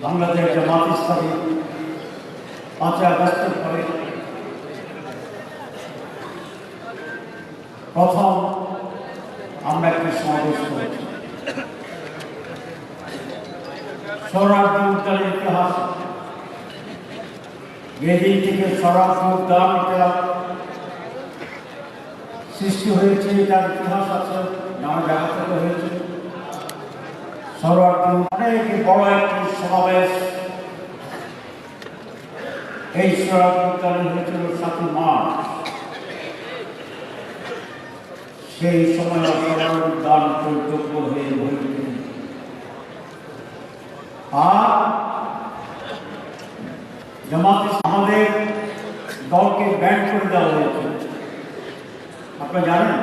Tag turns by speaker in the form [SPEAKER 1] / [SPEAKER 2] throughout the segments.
[SPEAKER 1] বাংলাদেশ জামাত ইসলামী 5 আগস্টের পরে প্রথম আমরা একটি সমাবেশ করেছি। সোহরাওয়ার্দী উদ্যানের ইতিহাস, যেদিন থেকে সোহরাওয়ার্দী উদ্যান সৃষ্টি হয়েছে, তার ইতিহাস আছে, নানা জায়গা থেকে হয়েছে। সোহরাওয়ার্দী অনেক বড় একটি সমাবেশ এই সোহরাওয়ার্দী উদ্যানে হয়েছিল 7 মার্চ। সেই সময় সোহরাওয়ার্দী উদ্যান যোগ্য হয়ে হয়েছে। আর জামাতে আমাদের দলকে ব্যান করে দেওয়া হয়েছে, আপনারা জানেন।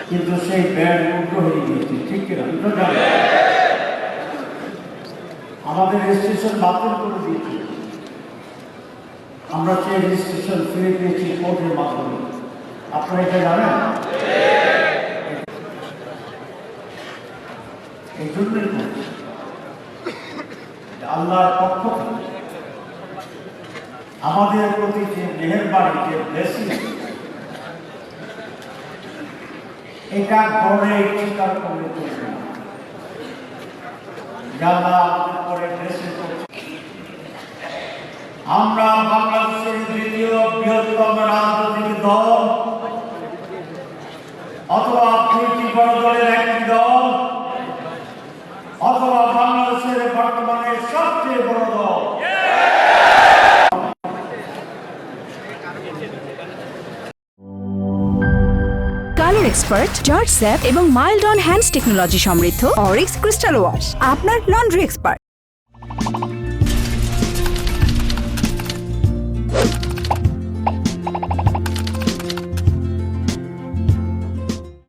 [SPEAKER 1] কিন্তু সেই ব্যান উগ্র হয়ে গিয়েছে, ঠিক কিনা? জানেন আমাদের রেজিস্ট্রেশন বাতিল করে দিয়েছে। আমরা সেই রেজিস্ট্রেশন ফিরে পেয়েছি কোর্টের মাধ্যমে। আপনারা এটা জানেন। এই জন্যই আল্লাহর পক্ষ থেকে আমাদের প্রতি যে মেহেরবানি, যে ব্লেসিং, এটা গড়ে স্বীকার করলে চলবে না। যারা আমাদের পরে ব্লেসিং করছে, আমরা বাংলাদেশের দ্বিতীয় বৃহত্তম রাজনৈতিক দল অথবা 2টি বড় দলের একটি দল অথবা বাংলাদেশের বর্তমানে সবচেয়ে বড় দল।
[SPEAKER 2] কালার এক্সপার্ট, জর্জ স্যাপ এবং মাইল্ড অন হ্যান্ডস টেকনোলজি সমৃদ্ধ অরিক্স ক্রিস্টাল ওয়াশ, আপনার লন্ড্রি এক্সপার্ট।